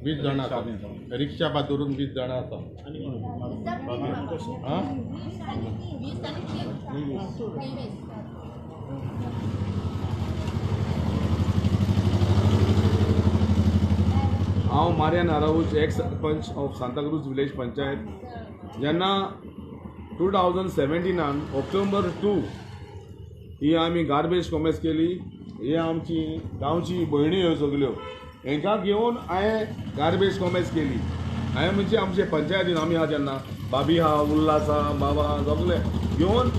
20 जाणां आसा रिक्षा बातरून 20 जाणां आसा हां हांव Mariano Araujo ex sarpanch of Santacruz village panchayat जेन्ना 2017 ऑक्टोबर 2 ही आमी गार्बेज कॉमेस केली ही आमची गांवची भयणी ह्यो सगल्यो हांकां घेवन हांवें गार्बेज कॉमेस केली हांवें म्हणजे आमचे पंचायतीन आमी आहा जेन्ना भाभी आहा उल्हास आहा बाबा सगळे घेवन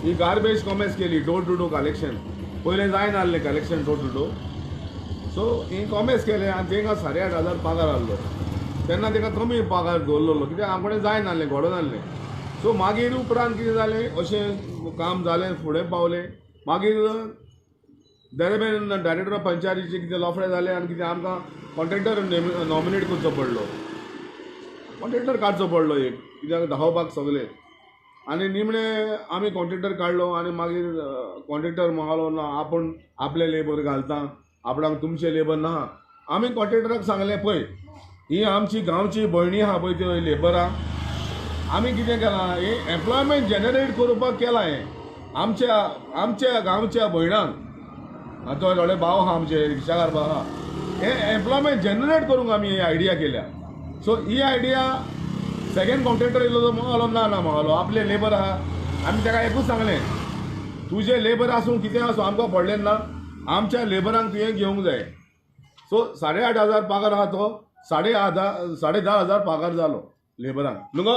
ही गार्बेज कॉमेस केली डोर टू डोर कलेक्शन पयलें जायना आसलें कलेक्शन डोर टू डोर सो ही कॉमेस केलें आनी तांकां 8,500 पगार आहलो तेन्ना तांकां कमी पगार दवरलेलो कित्याक आमकडेन जायना आसलें घडोवन आसलें सो मागीर उपरांत कितें जालें अशें काम जालें फुडें पावलें मागीर दरेमेन डायरेक्टर ऑफ पंचायतीचे कितें लफडे जाले आनी कितें आमकां कॉन्ट्रॅक्टर नॉमिनेट करचो पडलो कॉन्ट्रॅक्टर काडचो पडलो एक कित्याक दाखोवपाक सगळे आनी निमणे आमी कॉन्ट्रॅक्टर काडलो आनी मागीर कॉन्ट्रॅक्टर म्हणलो ना आपूण आपले लेबर घालता आपणाक तुमचे लेबर ना आमी कॉन्ट्रॅक्टराक सांगलें पळय ही आमची गांवची भयणी आहा पळय त्यो लेबरां आमी कितें केलां हे एम्प्लॉयमेंट जनरेट करपाक केलां हें आमच्या गांवच्या भयणांक आतां थोडे भाव आहा आमचे रिक्षाकार भाव आहा हे एम्प्लॉयमेंट जनरेट करूंक आमी ही आयडिया केल्या सो ही आयडिया सेकेंड कॉन्ट्रॅक्टर येयलो तो म्हणलो ना ना म्हणलो आपले लेबर आहा आमी ताका एकूच सांगलें तुजे लेबर आसूं कितें आसूं आमकां पडलें ना आमच्या लेबरांक तुवें घेवंक जाय सो 8,500 पगार आहा तो 10,500 पगार जालो लेबरांक न्हू गो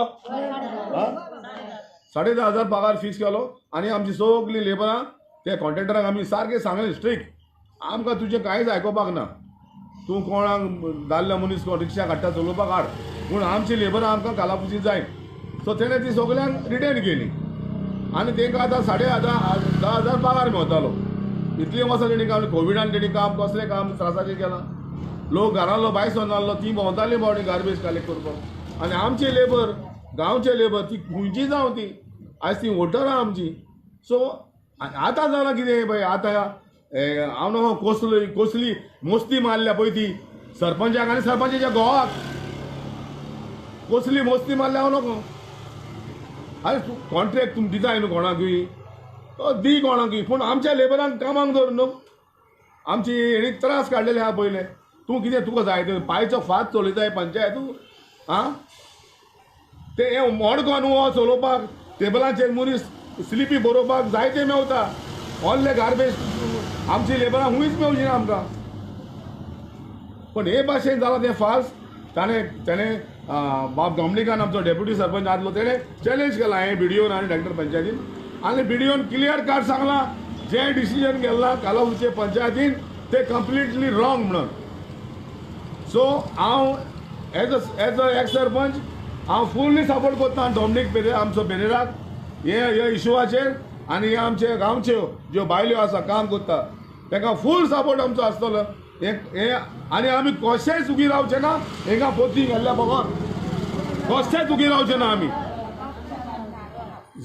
10,500 पगार फिक्स केलो आनी आमची सगळीं लेबरां त्या कॉन्ट्रॅक्टराक आमी सारकें सांगलें स्ट्रिक्ट आमकां तुजें कांयच आयकोपाक ना तूं कोणाक दादल्या मनीस कोण रिक्षा काडटा चलोवपाक हाड पूण आमची लेबरां आमकां कालापुची जाय सो तेणें ती सगळ्यांक रिटेन केली आनी तांकां आतां 10,500 पगार मेवतालो इतली वर्सां तेणी काम कोविडान तेणी काम कसलें काम त्रासाचें केलां लोक घरालो भायर सोन आहलो ती भोंवताली बावडी गार्बेज कलेक्ट करपाक आनी आमची लेबर गांवचे लेबर ती खुंयची जावं ती आयज ती वोटरां आमची सो आतां जालां कितें पळय आतां हांव न्हू कसली मोस्ती मारल्या पळय ती सरपंचाक आनी सरपंचाच्या घोवाक कसली मोस्ती मारल्या हांव नको आयज कॉन्ट्रॅक्ट तुमी दिताय न्हू कोणाकूय तो दी कोणाकूय पूण आमच्या लेबरांक कामाक दवर न्हू आमची हेणी त्रास काडलेले आहा पयले तूं कितें तुका जाय ते पांयचो फात चलयताय पंचायत आं ते हे मोडको न्हू हो चलोवपाक टेबलाचेर मनीस स्लिपी बरोवपाक जायते मेवता ऑनले गार्बेज आमची लेबरां हुंयच मेवची ना आमकां पण हे भाशेन जालां तें फास्ट ताणें बाब दोमणिकान आमचो डेप्युटी सरपंच आसलो तेणें चॅलेंज केला हे बीडीओन आनी डायरेक्टर पंचायतीन आनी बीडीओन क्लियर कार्ड सांगलां जे डिसिजन केल्ला कालावलीचे पंचायतीन ते कंप्लिटली रॉंग म्हणून सो हांव एज अ एक्स सरपंच हांव फुल्ली सपोर्ट करता डॉमिनीक आमचो पेरेराक हे इशूवाचेर आनी हे आमचे गांवच्यो ज्यो बायल्यो आसा काम करता ताका फूल सपोर्ट आमचो आसतलो हे आनी आमी कशेंच उगी रावचे ना हांकां पोती गेल्ल्या बगर कशेंच उगी रावचे ना आमी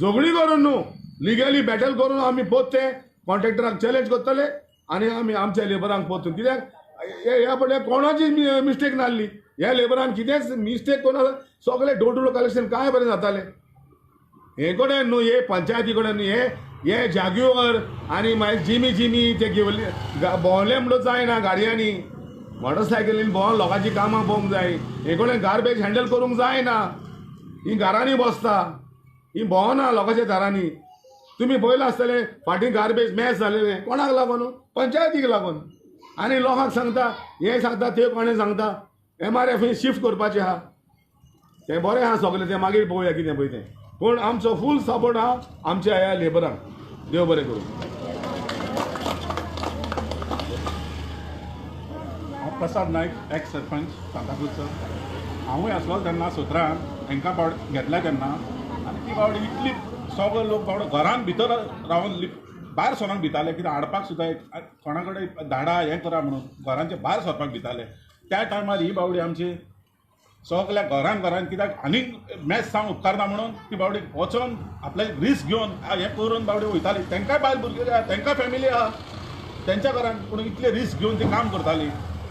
झगडी करून न्हू लिगली बॅटल करून आमी पोते कॉन्ट्रॅक्टराक चॅलेंज करतले आनी आमी आमच्या लेबरांक पोतून कित्याक ह्या पडले कोणाची मिस्टेक नासली ह्या लेबरान कितेंच मिस्टेक कोणा सगळे डोर टू डोर कलेक्शन काय बरें जातालें हे कडेन न्हू हे पंचायती कडेन हे जाग्योर आनी मागीर जिमी ते घेवले भोंवले म्हणून जायना गाडयांनी मोटरसायकलीन भोंवन लोकांची कामां पळोवंक जाय हे कडेन गार्बेज हँडल करूंक जायना ही घरांनी बसता ही भोंवना लोकांच्या दारांनी तुमी पळयलां आसतलें फाटीं गार्बेज मॅस जालेलें कोणाक लागून पंचायतीक लागून आनी लोकांक सांगता हे सांगता ते कोणें सांगता MRF शिफ्ट करपाचें आहा तें बरें आहा सगळें तें मागीर पळोवया कितें पळय तें पूण आमचो फूल सपोर्ट आहा आमच्या ह्या लेबरांक देव बरें करूं हांव प्रसाद नायक एक्स सरपंच सांताक्रूजचो हांवूय आसलो तेन्ना सत्रान हांकां बावड घेतल्या तेन्ना आनी ती बावडी इतली सगळे लोक बावडो घरान भितर रावन भायर सरोंक भिताले कितें हाडपाक सुद्दां कोणा कडेन धाडा हें करा म्हणून घरांचे भायर सरपाक भिताले त्या टायमार ही बावडी आमची सगळ्या घरान कित्याक आनीक मॅच सांग उपकारना म्हणून ती बावडी वचोन आपले रिस्क घेवन हें करून बावडी वयताली तांकांय बायल भुरगीं आहा तांकां फॅमिली आहा तेंच्या घरान पूण इतले रिस्क घेवन ती काम करताली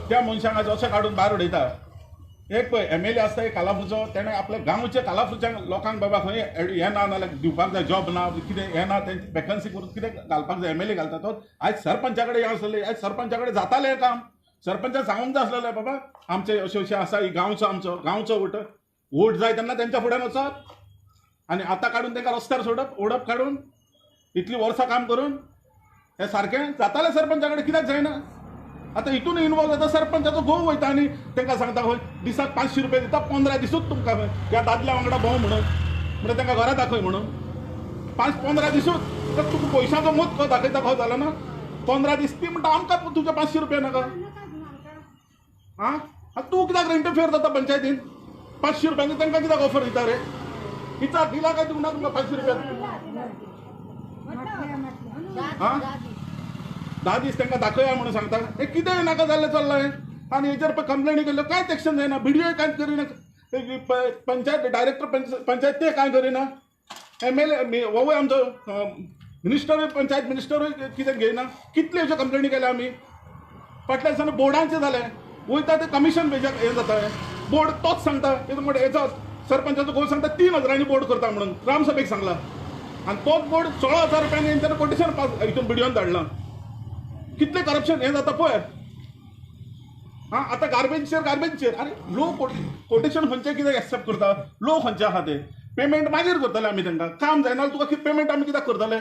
त्या मनशाक आज अशें काडून भायर उडयता एक पळय MLA आसता एक कालापूरचो तेणें आपल्या गांवच्या कालापूरच्या लोकांक बाबा खंय हें ना नाल्यार दिवपाक जाय जॉब ना कितें हें ना तें वॅकन्सी करून कितें घालपाक जाय MLA घालता तो आयज सरपंचा कडेन हें आसलें आयज सरपंचा कडेन जातालें हें काम सरपंचान सांगूंक जाय आसलेलें बाबा आमचें अशें अशें आसा ही गांवचो आमचो गांवचो वोट जाय तेन्ना तेंच्या फुड्यान वचप आनी आतां काडून तांकां रस्त्यार सोडप ओडप काडून इतलीं वर्सां काम करून हें सारकें जातालें सरपंचा कडेन कित्याक जायना आतां हितून इनवॉल्व जाता सरपंचाचो घोव वयता आनी तांकां सांगता खंय दिसाक 500 रुपया दिता 15 दिसूच तुमकां खंय ह्या दादल्या वांगडा भोंव म्हणून तांकां घरा दाखय म्हणून 15 दिसूच तर तुका पयशांचो मूत खंय दाखयता खंय जालो ना 15 दीस ती म्हणटा आमकां तुजे 500 रुपया नाका आं तूं कित्याक इंटरफियर जाता पंचायतीन 500 रुपयांनी तांकां कित्याक ऑफर दिता रे विचार दिला काय तुमकां तुमकां 500 रुपया हां 10 दीस तांकां दाखया म्हणून सांगता हे कितें नाका जाल्लें चल्लां आनी हेचेर कंप्लेनी केल्ल्यो कांयच एक्शन जायना BDO कांयच करिना पंचायत डायरेक्टर पंचायत ते कांय करिना MLA वोवय आमचो मिनिस्टरूय पंचायत मिनिस्टरूय कितें घेयना कितले अश्यो कंप्लेनी केल्या आमी फाटल्या दिसांनी बोर्डांचें जालें वयता ते कमिशन पेजाक हें जाता बोर्ड तोच सांगता हेचो सरपंचाचो गोल सांगता 3000 बोर्ड करता म्हणून ग्रामसभेक सांगला आनी तोच बोर्ड 16,000 रुपयांनी हेंच्यानी कोटेशन पास हितून BDOन धाडलां कितले करप्शन हें जाता पळय हां आतां गार्बेजचेर अरे लो कोटेशन खंयचे कितें एक्सेप्ट करता लो खंयचे आहा ते पेमेंट मागीर करतले आमी तांकां काम जायना तुका कितें पेमेंट आमी कित्याक करतले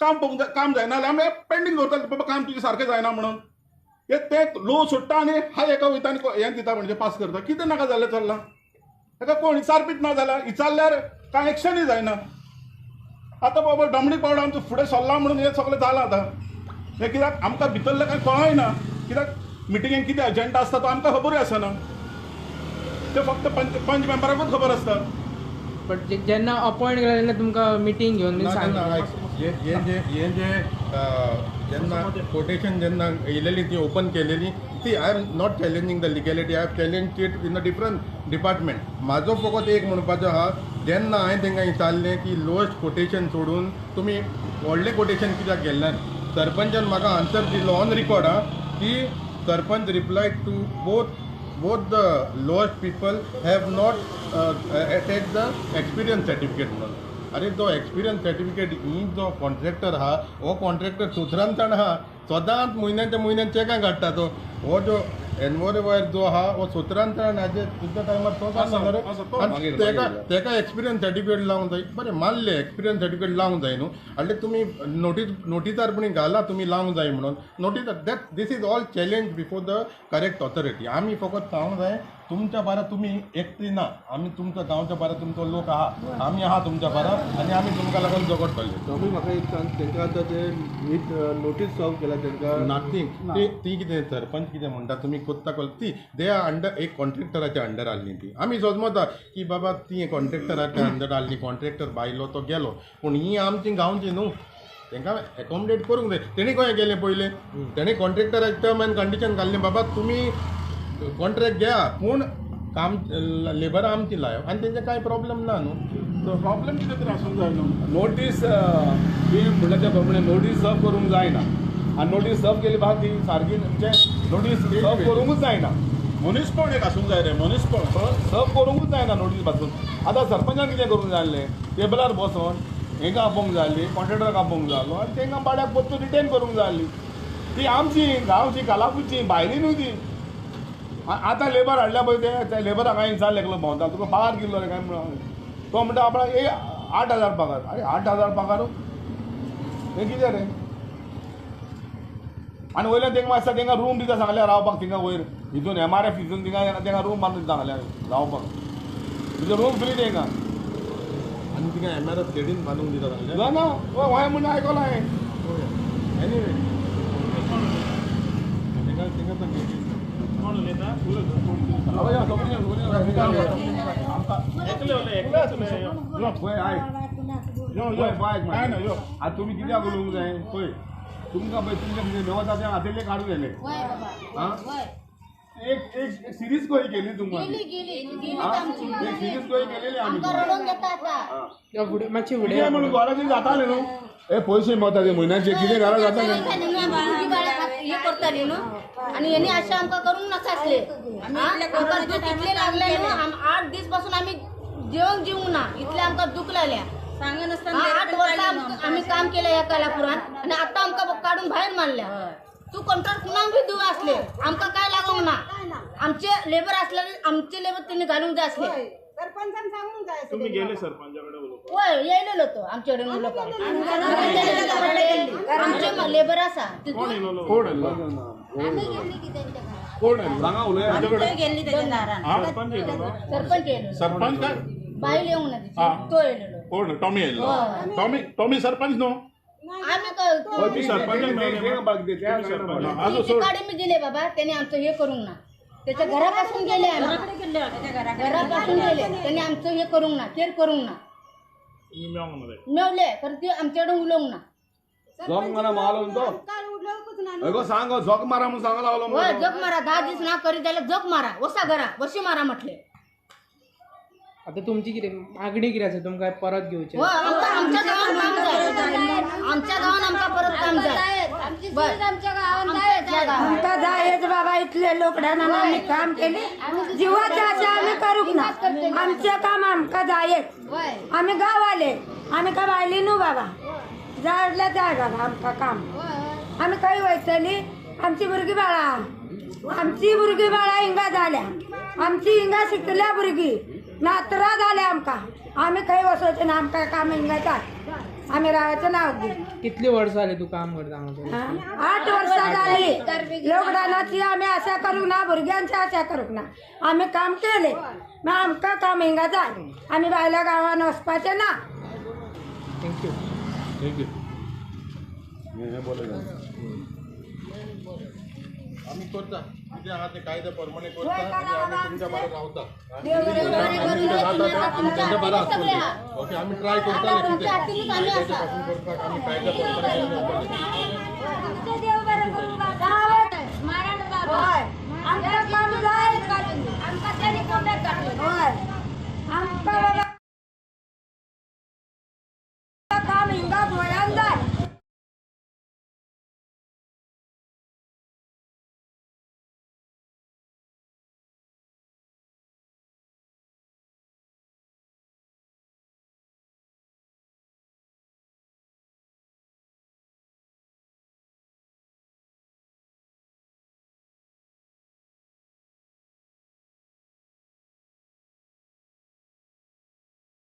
काम पळोवंक जाय काम जायना जाल्यार आमी पेंडींग करतले बाबा काम तुजें सारकें जायना म्हणून ते लो सोडटा आनी हाय एका वयता आनी हें दिता म्हणजे पास करता कितें नाका जाल्लें चल्लां ताका कोण विचारपीत ना जाल्यार विचारल्यार कांय एक्शनूय जायना आतां बाबा डमणी पावडा आमचो फुडें सरला म्हणून हें सगळें जालां आतां हें कित्याक आमकां भितरलें कांय कळयना कित्याक मिटिंगेक कितें एजेंडा आसता तो आमकां खबरूय आसना ते फक्त पंच मेंबराकूच खबर आसता बट जेन्ना अपॉयंट केला तेन्ना तुमकां मिटींग घेवन हे जे जेन्ना कोटेशन जेन्ना येयलेली ती ओपन केलेली ती I am not challenging the legality I have challenge it in a different department म्हाजो फकत एक म्हणपाचो आहा जेन्ना हांवें तांकां विचारलें की लोएस्ट कोटेशन सोडून तुमी व्हडलें कोटेशन कित्याक गेल्ल्यान सरपंचान म्हाका आन्सर दिलो ऑन रिकॉर्ड की sarpanch replied to both the lowest people have not attached the experience certificate म्हणून अरे तो एक्सपिरियन्स सर्टिफिकेट ही जो कॉन्ट्रॅक्टर आहा हो कॉन्ट्रॅक्टर सुथरांतण आहा सदांच म्हयन्यान चॅकां काडटा तो हो जो एनवोरेवायर जो आहा हो सुथरांतण हाजे तुज्या टायमार तो काडना रे तेका एक्सपिरियन्स सर्टिफिकेट लावंक जाय बरें मानलें एक्सपिरियन्स सर्टिफिकेट लावंक जाय न्हू आनी तुमी नोटिसार पूण घाला तुमी लावंक जाय म्हणून नोटिसार that this is all challenge before the correct authority आमी फकत सांगूंक जाय तुमच्या बारा तुम्ही एकटी ना आमी तुमच्या गांवच्या बारा तुमचो लोक आहा आमी आहा तुमच्या बारा आनी आमी तुमकां लागून झगडटले तुमी म्हाका एक सांग तेंकां आतां ते नोटीस सर्व केला तेंकां नथींग ती कितें सरपंच कितें म्हणटा तुमी कोत्ता कळ ती दे आर अंडर एक कॉन्ट्रॅक्टराच्या अंडर आहली ती आमी सोजमता की बाबा ती कॉन्ट्रॅक्टराच्या अंडर आहली कॉन्ट्रॅक्टर भायलो तो गेलो पूण ही आमची गांवची न्हू तांकां एकोमोडेट करूंक जाय तेणी खंय गेलें पयलें तेणी कॉन्ट्रॅक्टराचे टर्म एंड कंडिशन घाल्लें बाबा तुमी कॉन्ट्रॅक्ट घ्या पूण काम लेबरां आमची लाय आनी तेंचे कांय प्रॉब्लेम ना न्हू प्रॉब्लेम कितें तरी आसूंक जाय न्हू नोटीस ती म्हणल्या त्या प्रमाणे नोटीस सर्व करूंक जायना आनी नोटीस सर्व केली बाद ती सारकी म्हणजे नोटीस सर्व करूंकूच जायना मनीसपण एक आसूंक जाय रे मनीसपण सर्व करूंकूच जायना नोटीस पासून आतां सरपंचान कितें करूंक जाय आसलें टेबलार बसून हेंकां आपोवंक जाय आसली कॉन्ट्रॅक्टराक आपोवंक जाय आसलो आनी तांकां पाड्याक परतून रिटेन करूंक जाय आसली ती आमची गांवची कालापूरची भायली न्हू ती आतां लेबर हाडल्या पळय ते लेबराक हांवें विचारलें एकलो भोंवता तुका पगार कितलो रे काय म्हणून तो म्हणटा आपणाक 8,000 पगार अरे 8,000 पगार हें कितें रे आनी वयल्यान तांकां मातशें तांकां रूम दिता सांगल्या रावपाक थिंगा वयर हितून MRF हितून तांकां रूम बांदून दिता सांगल्या रावपाक तुजे रूम फ्री तांकां आनी तिका MRF स्टेडीन बांदूंक दिता सांगलें ना हय म्हणून आयकलां हांवें एनीवे आता तुम्ही कित्याक उलोवंक जाय पळय तुमकां पळय तुमच्या मेवता त्या हातीले काडून गेले एक सिरीज खंय केली तुमकां एक सिरीज खंय केलेली आमी मातशी कितें म्हणून घराची जातालें न्हू हे पयशे मेवता ते म्हयन्याचे कितें घरा जातालें हे करताली न्हू आणि यांनी अशें आमकां करूंक नासले आमकां दूख इतले लागले न्हू 8 दीस पासून आमी जेवंक ना इतले आमकां दूख लागल्या 8 वर्सां आमी काम केलें ह्या कालापुरान आणि आता आमकां काढून भायर मारल्या तू कॉन्ट्रॅक्ट कुणाक बी दिवं असले आमकां काय लागूंक ना आमचे लेबर असले आमचे लेबर त्यांनी घालूंक जाय असले तुम्ही गेले सरपंचाकडे उलोवपाक? होय येयलेलो तो आमच्याकडे उलोवपाक आमचे लेबर आसा कोण येयलो? कोण येयलो? कोण येयलो? सांगा उलया हा? सरपंच येयलो? सरपंच येयलेलो सरपंच काय? बायल येऊंक ना हा. तिची तो येयलेलो कोण टॉमी येयलो? होय. टॉमी सरपंच न्हू? आम्ही क- तुम्ही सरपंचाक मेळले मग? तुम्ही सरपंच. आजो ती काडी मी दिले बाबा त्याने आमचं हे करूंक ना त्याच्या घरापासून गेले आम्ही घरापासून गेले त्याने आमचं हे करूंक ना केअर करूंक ना तुम्ही मेळोंक ना ते. मेवले पण ती आमच्याकडे उलोवंक ना झोक मारा मालो तो अगो सांग झोक मारा म्हणून सांगा लागलो होय मग. जग मारा 10 दीस ना करी जाल्यार जग मारा वसा घरा वशी मारा म्हटले आता तुमची कितें मागणी कितें आसा तुमकां परत घेवचें हो आमच्या गावात काम जाय आमच्या गावात आमकां परत काम जाय बस आमच्या गावात आमका जायच बाबा इथले लोकडानं आम्ही काम केले जीवाचं असं आम्ही करूक ना आमचे काम आमका जायच आम्ही गाव आले आम्ही का बायली न्हू बाबा जायला जाय बाबा आमका काम आम्ही काही वयतली आमची भुरगीं बाळा हिंगा जाल्या आमची हिंगा शिकल्या भुरगीं नात्रा जाल्या आमका आम्ही काही वचोवचें ना आमकां काम हिंगा जाय आम्ही रावायचं नाव घे कितली वर्सां जाली तू काम करता हांगा? 8 वर्सां जाली लॉकडावनाची आम्ही आशा करूंक ना भुरग्यांची आशा करूंक ना आम्ही काम केले मग आमकां काम हिंगा जाय आम्ही भायल्या गांवान वचपाचें ना थँक्यू हे बोला आम्ही करता कितें आहा ते कायदे प्रमाणे करता आणि आम्ही तुमच्या बरोबर रावता तुमच्या बरोबर आसतले ओके आम्ही ट्राय करता तुमच्या हातीनूच आम्ही आसा पासून करता आम्ही कायदे प्रमाणे